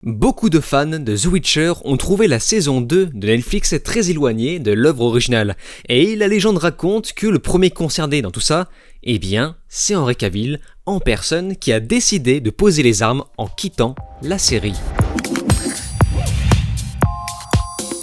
Beaucoup de fans de The Witcher ont trouvé la saison 2 de Netflix très éloignée de l'œuvre originale, et la légende raconte que le premier concerné dans tout ça, eh bien, c'est Henry Cavill en personne qui a décidé de poser les armes en quittant la série.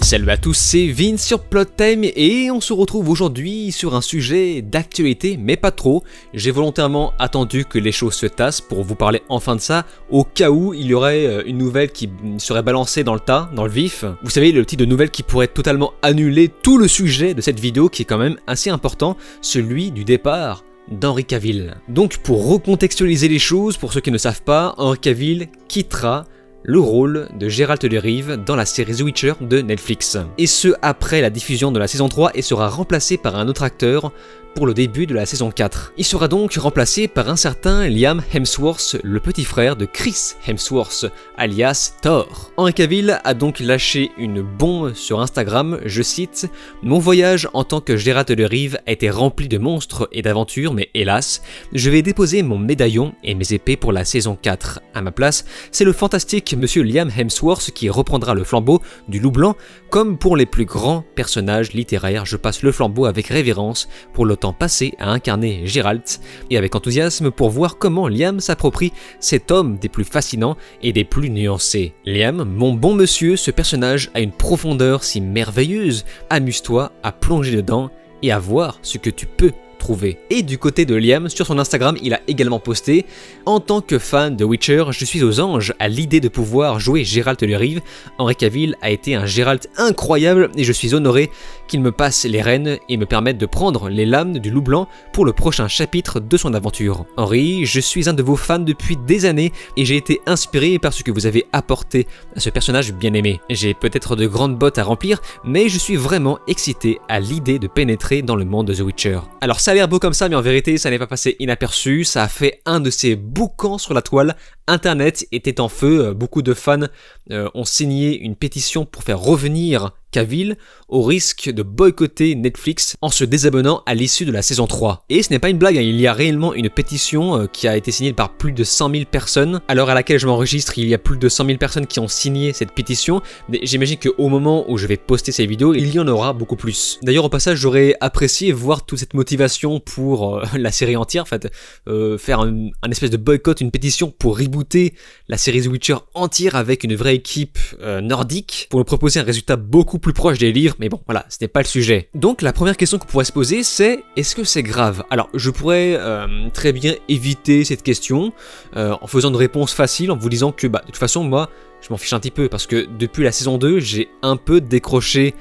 Salut à tous, c'est Vince sur Plot Time et on se retrouve aujourd'hui sur un sujet d'actualité, mais pas trop. J'ai volontairement attendu que les choses se tassent pour vous parler enfin de ça, au cas où il y aurait une nouvelle qui serait balancée dans le tas, dans le vif. Vous savez, le type de nouvelle qui pourrait totalement annuler tout le sujet de cette vidéo qui est quand même assez important, celui du départ d'Henry Cavill. Donc pour recontextualiser les choses, pour ceux qui ne savent pas, Henry Cavill quittera le rôle de Geralt de Rive dans la série The Witcher de Netflix. Et ce, après la diffusion de la saison 3 et sera remplacé par un autre acteur pour le début de la saison 4. Il sera donc remplacé par un certain Liam Hemsworth, le petit frère de Chris Hemsworth, alias Thor. Henry Cavill a donc lâché une bombe sur Instagram, je cite « Mon voyage en tant que Geralt de Rive a été rempli de monstres et d'aventures, mais hélas, je vais déposer mon médaillon et mes épées pour la saison 4. À ma place, c'est le fantastique monsieur Liam Hemsworth qui reprendra le flambeau du loup blanc. Comme pour les plus grands personnages littéraires, je passe le flambeau avec révérence pour le temps passé à incarner Geralt et avec enthousiasme pour voir comment Liam s'approprie cet homme des plus fascinants et des plus nuancés. Liam, mon bon monsieur, ce personnage a une profondeur si merveilleuse, amuse-toi à plonger dedans et à voir ce que tu peux trouver. Et du côté de Liam, sur son Instagram, il a également posté « En tant que fan de Witcher, je suis aux anges à l'idée de pouvoir jouer Geralt de Rive. Henry Cavill a été un Geralt incroyable et je suis honoré qu'il me passe les rênes et me permette de prendre les lames du loup blanc pour le prochain chapitre de son aventure. Henry, je suis un de vos fans depuis des années et j'ai été inspiré par ce que vous avez apporté à ce personnage bien aimé. J'ai peut-être de grandes bottes à remplir, mais je suis vraiment excité à l'idée de pénétrer dans le monde de The Witcher. » Alors ça a l'air beau comme ça, mais en vérité ça n'est pas passé inaperçu, ça a fait un de ces boucans sur la toile. Internet était en feu, beaucoup de fans ont signé une pétition pour faire revenir Cavill au risque de boycotter Netflix en se désabonnant à l'issue de la saison 3. Et ce n'est pas une blague, il y a réellement une pétition qui a été signée par plus de 100 000 personnes. À l'heure à laquelle je m'enregistre, il y a plus de 100 000 personnes qui ont signé cette pétition, mais j'imagine qu'au moment où je vais poster ces vidéos, il y en aura beaucoup plus. D'ailleurs au passage, j'aurais apprécié voir toute cette motivation pour la série entière, en fait, faire un espèce de boycott, une pétition pour rebooter la série The Witcher entière avec une vraie équipe nordique, pour me proposer un résultat beaucoup plus proche des livres, mais bon, voilà, ce n'est pas le sujet. Donc la première question qu'on pourrait se poser, c'est est-ce que c'est grave? Alors, je pourrais très bien éviter cette question en faisant une réponse facile, en vous disant que, de toute façon, moi, je m'en fiche un petit peu, parce que depuis la saison 2, j'ai un peu décroché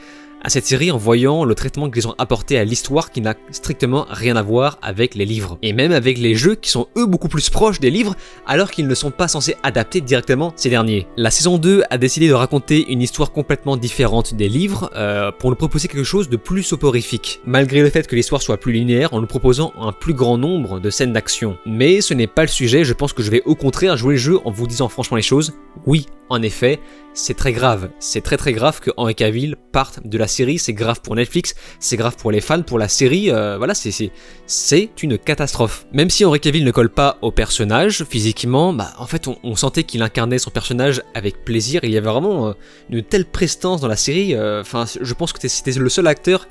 à cette série en voyant le traitement qu'ils ont apporté à l'histoire qui n'a strictement rien à voir avec les livres. Et même avec les jeux qui sont eux beaucoup plus proches des livres alors qu'ils ne sont pas censés adapter directement ces derniers. La saison 2 a décidé de raconter une histoire complètement différente des livres pour nous proposer quelque chose de plus soporifique. Malgré le fait que l'histoire soit plus linéaire en nous proposant un plus grand nombre de scènes d'action. Mais ce n'est pas le sujet, je pense que je vais au contraire jouer le jeu en vous disant franchement les choses. Oui, en effet, c'est très grave. C'est très grave que Henry Cavill parte de la série, c'est grave pour Netflix, c'est grave pour les fans, pour la série, voilà, c'est une catastrophe. Même si Henry Cavill ne colle pas au personnage, physiquement, en fait on sentait qu'il incarnait son personnage avec plaisir, il y avait vraiment une telle prestance dans la série, je pense que c'était le seul acteur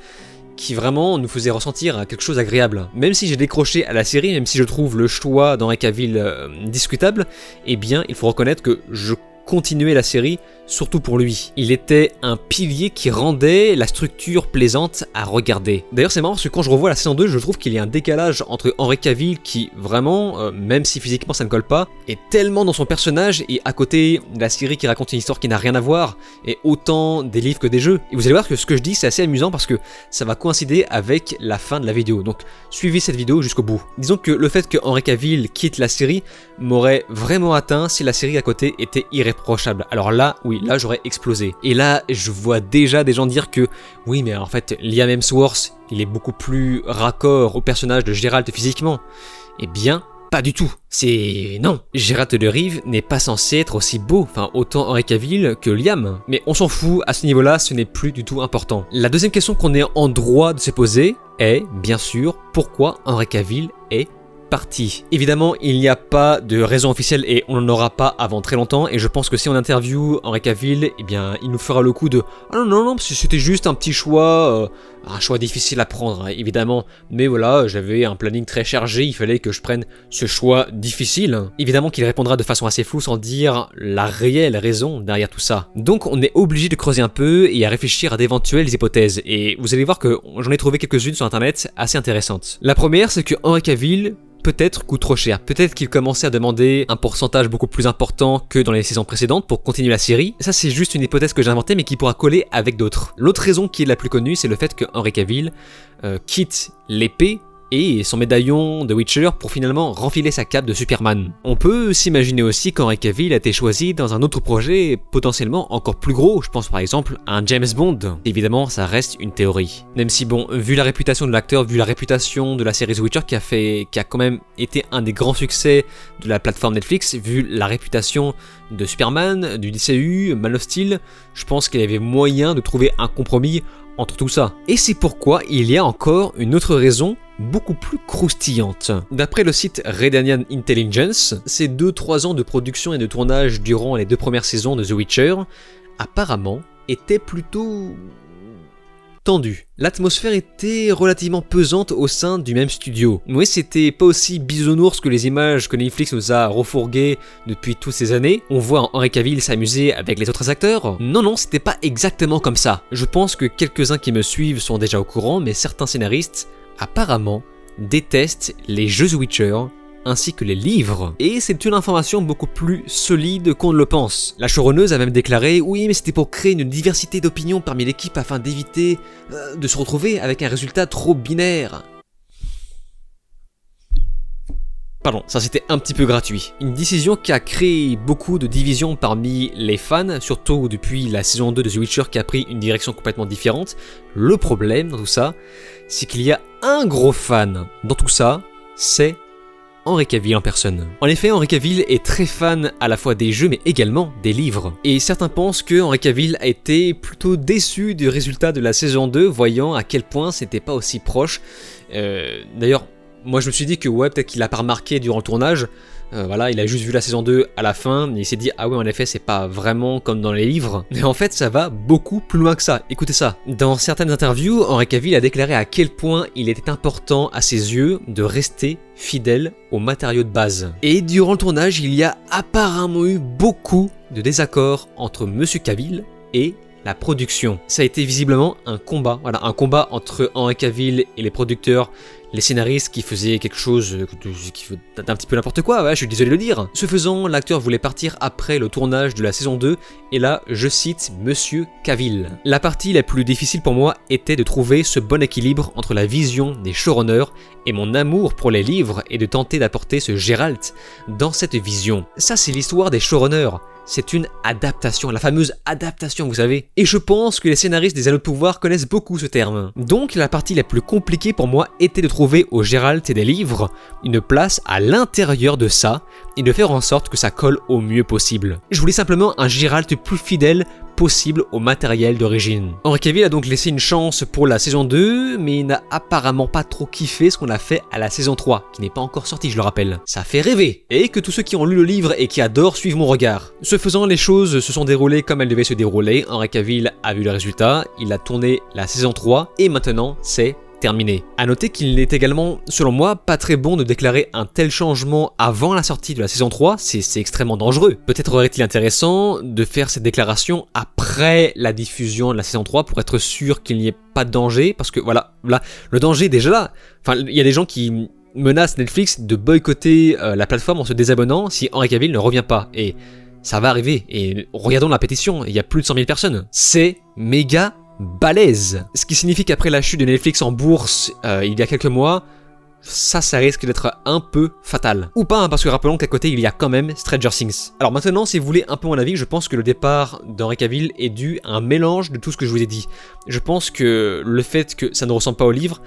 qui vraiment nous faisait ressentir quelque chose d'agréable. Même si j'ai décroché à la série, même si je trouve le choix d'Henry Cavill discutable, eh bien il faut reconnaître que je continuer la série, surtout pour lui. Il était un pilier qui rendait la structure plaisante à regarder. D'ailleurs c'est marrant parce que quand je revois la saison 2, je trouve qu'il y a un décalage entre Henry Cavill qui vraiment, même si physiquement ça ne colle pas, est tellement dans son personnage et à côté la série qui raconte une histoire qui n'a rien à voir et autant des livres que des jeux. Et vous allez voir que ce que je dis c'est assez amusant parce que ça va coïncider avec la fin de la vidéo. Donc suivez cette vidéo jusqu'au bout. Disons que le fait que Henry Cavill quitte la série m'aurait vraiment atteint si la série à côté était irréprochable. Alors là, oui, là j'aurais explosé. Et là, je vois déjà des gens dire que oui, mais en fait, Liam Hemsworth, il est beaucoup plus raccord au personnage de Geralt physiquement. Eh bien, pas du tout. C'est non. Geralt de Rive n'est pas censé être aussi beau, autant Henry Cavill que Liam. Mais on s'en fout, à ce niveau-là, ce n'est plus du tout important. La deuxième question qu'on est en droit de se poser est, bien sûr, pourquoi Henry Cavill est parti. Évidemment, il n'y a pas de raison officielle et on n'en aura pas avant très longtemps, et je pense que si on interviewe Henry Cavill, eh bien, il nous fera le coup de « Ah non, c'était juste un petit choix, un choix difficile à prendre, hein, évidemment, mais voilà, j'avais un planning très chargé, il fallait que je prenne ce choix difficile. » Évidemment qu'il répondra de façon assez floue sans dire la réelle raison derrière tout ça. Donc on est obligé de creuser un peu et à réfléchir à d'éventuelles hypothèses, et vous allez voir que j'en ai trouvé quelques-unes sur internet assez intéressantes. La première, c'est que Henry Cavill peut-être coûte trop cher. Peut-être qu'il commençait à demander un pourcentage beaucoup plus important que dans les saisons précédentes pour continuer la série. Ça, c'est juste une hypothèse que j'ai inventée, mais qui pourra coller avec d'autres. L'autre raison qui est la plus connue, c'est le fait que Henry Cavill quitte l'épée et son médaillon de Witcher pour finalement renfiler sa cape de Superman. On peut s'imaginer aussi qu'Henry Cavill a été choisi dans un autre projet potentiellement encore plus gros, je pense par exemple à un James Bond. Évidemment, ça reste une théorie. Même si bon, vu la réputation de l'acteur, vu la réputation de la série The Witcher qui a quand même été un des grands succès de la plateforme Netflix, vu la réputation de Superman, du DCU, Man of Steel, je pense qu'il y avait moyen de trouver un compromis entre tout ça. Et c'est pourquoi il y a encore une autre raison beaucoup plus croustillante. D'après le site Redanian Intelligence, ces 2-3 ans de production et de tournage durant les 2 premières saisons de The Witcher, apparemment, étaient plutôt tendu. L'atmosphère était relativement pesante au sein du même studio. Mais c'était pas aussi bisounours que les images que Netflix nous a refourguées depuis toutes ces années. On voit Henry Cavill s'amuser avec les autres acteurs. Non, c'était pas exactement comme ça. Je pense que quelques-uns qui me suivent sont déjà au courant, mais certains scénaristes, apparemment, détestent les jeux The Witcher, ainsi que les livres. Et c'est une information beaucoup plus solide qu'on ne le pense. La showrunneuse a même déclaré « Oui, mais c'était pour créer une diversité d'opinions parmi l'équipe afin d'éviter de se retrouver avec un résultat trop binaire. » Pardon, ça c'était un petit peu gratuit. Une décision qui a créé beaucoup de divisions parmi les fans, surtout depuis la saison 2 de The Witcher qui a pris une direction complètement différente. Le problème dans tout ça, c'est qu'il y a un gros fan dans tout ça, c'est Henry Cavill en personne. En effet, Henry Cavill est très fan à la fois des jeux mais également des livres. Et certains pensent que Henry Cavill a été plutôt déçu du résultat de la saison 2, voyant à quel point c'était pas aussi proche. D'ailleurs, moi je me suis dit que ouais, peut-être qu'il a pas remarqué durant le tournage. Voilà, il a juste vu la saison 2 à la fin, et il s'est dit « Ah ouais, en effet, c'est pas vraiment comme dans les livres. » Mais en fait, ça va beaucoup plus loin que ça. Écoutez ça. Dans certaines interviews, Henry Cavill a déclaré à quel point il était important à ses yeux de rester fidèle aux matériaux de base. Et durant le tournage, il y a apparemment eu beaucoup de désaccords entre Monsieur Cavill et la production. Ça a été visiblement un combat, voilà, un combat entre Henry Cavill et les producteurs, les scénaristes qui faisaient quelque chose d'un petit peu n'importe quoi, ouais, je suis désolé de le dire. Ce faisant, l'acteur voulait partir après le tournage de la saison 2, et là, je cite Monsieur Cavill. La partie la plus difficile pour moi était de trouver ce bon équilibre entre la vision des showrunners et mon amour pour les livres et de tenter d'apporter ce Geralt dans cette vision. Ça, c'est l'histoire des showrunners. C'est une adaptation, la fameuse adaptation, vous savez. Et je pense que les scénaristes des Anneaux de Pouvoir connaissent beaucoup ce terme. Donc la partie la plus compliquée pour moi était de trouver au Geralt et des livres une place à l'intérieur de ça et de faire en sorte que ça colle au mieux possible. Je voulais simplement un Geralt plus fidèle possible au matériel d'origine. Henry Cavill a donc laissé une chance pour la saison 2, mais il n'a apparemment pas trop kiffé ce qu'on a fait à la saison 3, qui n'est pas encore sortie, je le rappelle. Ça fait rêver, et que tous ceux qui ont lu le livre et qui adorent suivent mon regard. Ce faisant, les choses se sont déroulées comme elles devaient se dérouler. Henry Cavill a vu le résultat, il a tourné la saison 3, et maintenant c'est terminé. A noter qu'il n'est également, selon moi, pas très bon de déclarer un tel changement avant la sortie de la saison 3, c'est extrêmement dangereux. Peut-être aurait-il intéressant de faire cette déclaration après la diffusion de la saison 3 pour être sûr qu'il n'y ait pas de danger, parce que voilà, le danger est déjà là. Enfin, il y a des gens qui menacent Netflix de boycotter la plateforme en se désabonnant si Henry Cavill ne revient pas, et ça va arriver, et regardons la pétition, il y a plus de 100 000 personnes. C'est méga balèze. Ce qui signifie qu'après la chute de Netflix en bourse il y a quelques mois, ça risque d'être un peu fatal. Ou pas, hein, parce que rappelons qu'à côté il y a quand même Stranger Things. Alors maintenant, si vous voulez un peu mon avis, je pense que le départ d'Henry Cavill est dû à un mélange de tout ce que je vous ai dit. Je pense que le fait que ça ne ressemble pas au livre,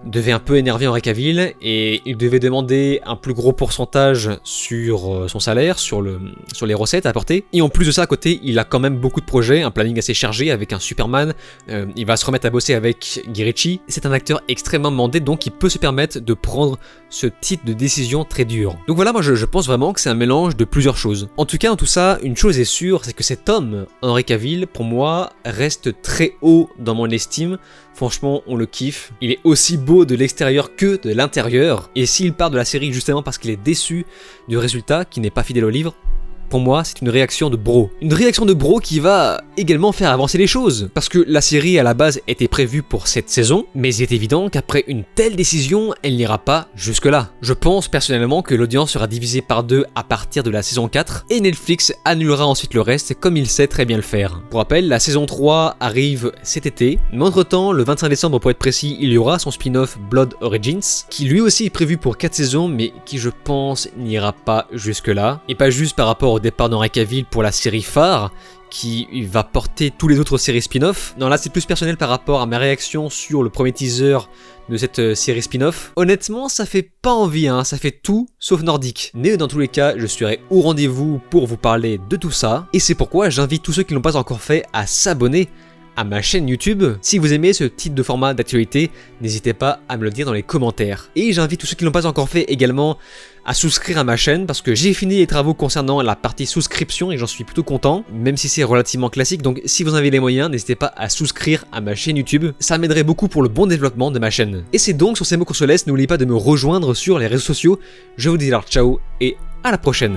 devait un peu énerver Henry Cavill et il devait demander un plus gros pourcentage sur son salaire, sur les recettes à apporter. Et en plus de ça, à côté, il a quand même beaucoup de projets, un planning assez chargé avec un Superman. Il va se remettre à bosser avec Guy Ritchie. C'est un acteur extrêmement demandé, donc il peut se permettre de prendre ce type de décision très dure. Donc voilà, moi je pense vraiment que c'est un mélange de plusieurs choses. En tout cas, dans tout ça, une chose est sûre, c'est que cet homme, Henry Cavill, pour moi, reste très haut dans mon estime. Franchement, on le kiffe. Il est aussi beau de l'extérieur que de l'intérieur. Et s'il part de la série justement parce qu'il est déçu du résultat, qui n'est pas fidèle au livre, pour moi, c'est une réaction de bro. Une réaction de bro qui va également faire avancer les choses. Parce que la série, à la base, était prévue pour cette saison, mais il est évident qu'après une telle décision, elle n'ira pas jusque-là. Je pense personnellement que l'audience sera divisée par deux à partir de la saison 4, et Netflix annulera ensuite le reste comme il sait très bien le faire. Pour rappel, la saison 3 arrive cet été, mais entre-temps, le 25 décembre pour être précis, il y aura son spin-off Blood Origins, qui lui aussi est prévu pour 4 saisons, mais qui je pense n'ira pas jusque-là. Et pas juste par rapport au départ d'Henry Cavill pour la série phare, qui va porter tous les autres séries spin-off. Non, là c'est plus personnel par rapport à ma réaction sur le premier teaser de cette série spin-off. Honnêtement, ça fait pas envie, hein, ça fait tout sauf nordique. Mais dans tous les cas, je serai au rendez-vous pour vous parler de tout ça. Et c'est pourquoi j'invite tous ceux qui l'ont pas encore fait à s'abonner à ma chaîne YouTube. Si vous aimez ce type de format d'actualité, n'hésitez pas à me le dire dans les commentaires. Et j'invite tous ceux qui l'ont pas encore fait également à souscrire à ma chaîne parce que j'ai fini les travaux concernant la partie souscription et j'en suis plutôt content, même si c'est relativement classique. Donc si vous en avez les moyens, n'hésitez pas à souscrire à ma chaîne YouTube, ça m'aiderait beaucoup pour le bon développement de ma chaîne. Et c'est donc sur ces mots qu'on se laisse, n'oubliez pas de me rejoindre sur les réseaux sociaux. Je vous dis alors ciao et à la prochaine.